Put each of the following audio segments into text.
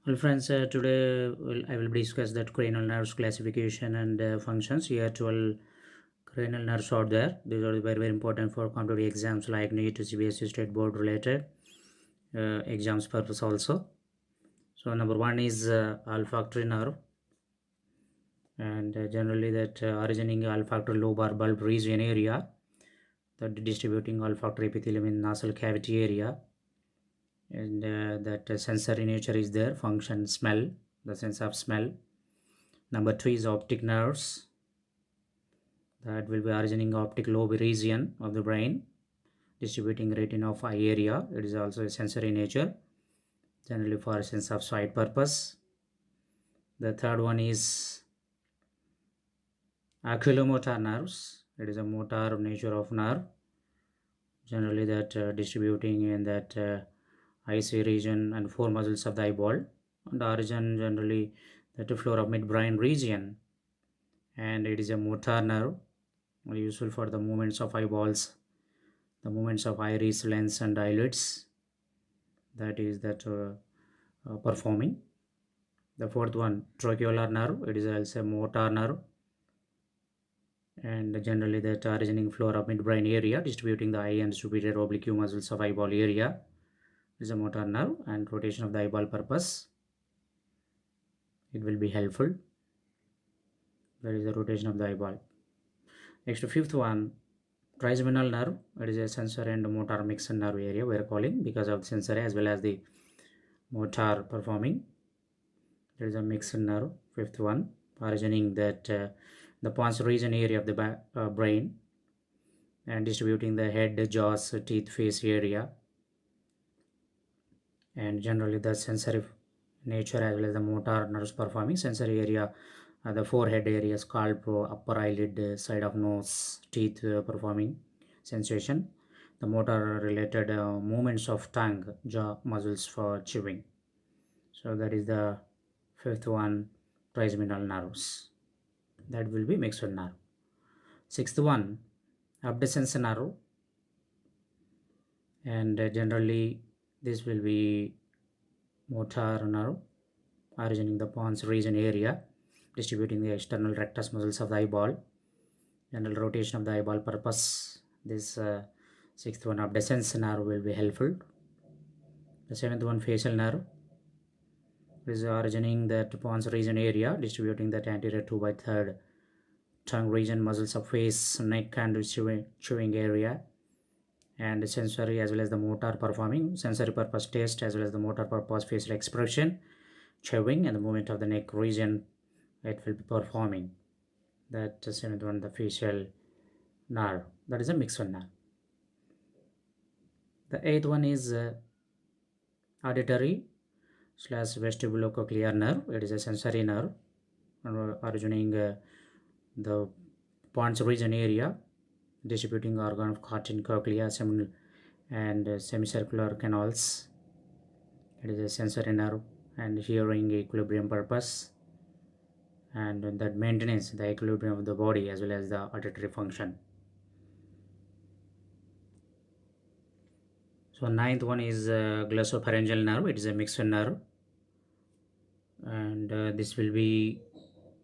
Well, friends, today I will discuss that cranial nerves classification and functions. Here, 12 cranial nerves are there. These are very, very important for competitive exams like NEET, CBSE, State Board related exams purpose also. So, number one is olfactory nerve, and generally that originating olfactory lobe or bulb region area, that distributing olfactory epithelium in nasal cavity area, and that sensory nature is there, function, smell, the sense of smell. Number two is optic nerves, that will be originating optic lobe region of the brain, distributing retina of eye area. It is also a sensory nature, generally for sense of sight purpose. The third one is aquilomotor nerves. It is a motor nature of nerve, generally that distributing in that IC region and four muscles of the eyeball. And the origin generally the floor of midbrain region, and it is a motor nerve useful for the movements of eyeballs, the movements of iris, lens, and eyelids. That is that performing. The fourth one, trochlear nerve. It is also a motor nerve, and generally that originating floor of midbrain area, distributing the eye and superior oblique muscles of eyeball area. It is a motor nerve, and rotation of the eyeball purpose. It will be helpful. That is the rotation of the eyeball. Next, fifth one, trisomal nerve. It is a sensor and motor mixed nerve area we are calling because of the sensory as well as the motor performing. There is a mixed nerve. Fifth one, originating that the pons region area of the brain, and distributing the head, jaws, teeth, face area, and generally the sensory nature as well as the motor nerves performing. Sensory area, the forehead area, scalp, upper eyelid, side of nose, teeth performing sensation. The motor related movements of tongue, jaw muscles for chewing. So that is the fifth one, trigeminal nerves. That will be mixed nerve. Sixth one, abducens nerve, and generally this will be motor nerve originating the pons region area, distributing the external rectus muscles of the eyeball, general rotation of the eyeball purpose. This sixth one, abducens nerve, will be helpful. The seventh one, facial nerve, is originating that pons region area, distributing that anterior 2 by 3rd tongue region muscles of face, neck, and chewing area, and sensory as well as the motor performing. Sensory purpose taste as well as the motor purpose facial expression, chewing, and the movement of the neck region, it will be performing. That seventh one, the facial nerve, that is a mixed nerve. The eighth one is auditory slash vestibulocochlear nerve. It is a sensory nerve originating the pons region area, distributing organ of carotid cochlea and semicircular canals. It is a sensory nerve, and hearing, equilibrium purpose, and that maintenance the equilibrium of the body as well as the auditory function. So ninth one is glossopharyngeal nerve. It is a mixed nerve, and this will be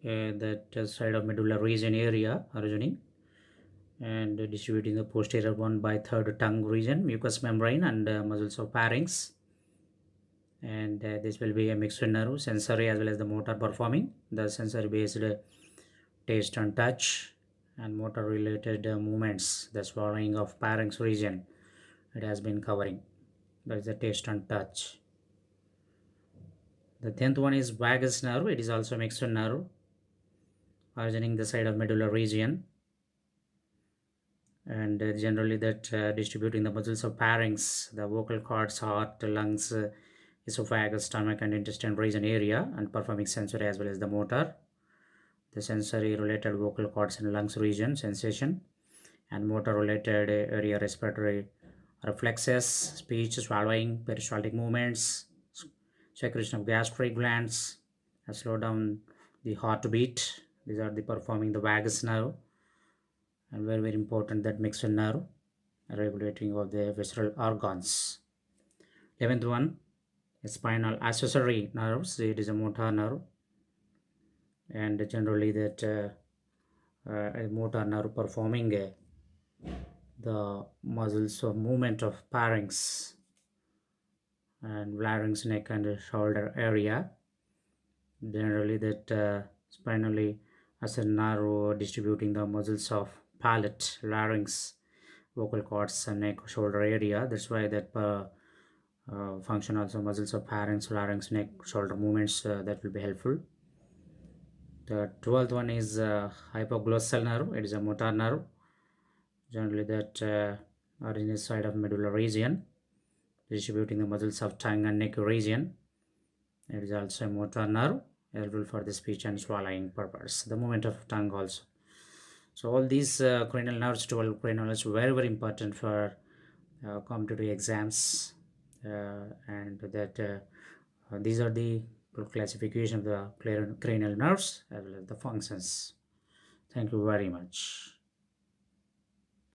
that side of medulla region area originating and distributing the posterior 1 by 3rd tongue region, mucous membrane, and muscles of pharynx. And this will be a mixed nerve, sensory as well as the motor performing. The sensory based taste and touch, and motor related movements, the swallowing of pharynx region, it has been covering. That is the taste and touch. The 10th one is vagus nerve. It is also mixed nerve originating the side of medulla region, and generally that distributing the muscles of pharynx, the vocal cords, heart, lungs, esophagus, stomach, and intestine region area, and performing sensory as well as the motor. The sensory related vocal cords and lungs region sensation, and motor related area respiratory reflexes, speech, swallowing, peristaltic movements, secretion of gastric glands, and slow down the heartbeat. These are the performing the vagus nerve, and very, very important that mixed nerve regulating of the visceral organs. 11th one, Spinal accessory nerves, it is a motor nerve, and generally that a motor nerve performing the muscles of movement of pharynx and larynx, neck and shoulder area. Generally that spinally as a nerve distributing the muscles of palate, larynx, vocal cords and neck shoulder area. That's why that function also muscles of pharynx, larynx, neck, shoulder movements, that will be helpful. The 12th one is hypoglossal nerve. It is a motor nerve. Generally that are in the side of medullary region, distributing the muscles of tongue and neck region. It is also a motor nerve, helpful for the speech and swallowing purpose. The movement of tongue also. So all these cranial nerves, 12 cranial nerves, very important for competitive exams, and that these are the classification of the cranial nerves as well as the functions. Thank you very much.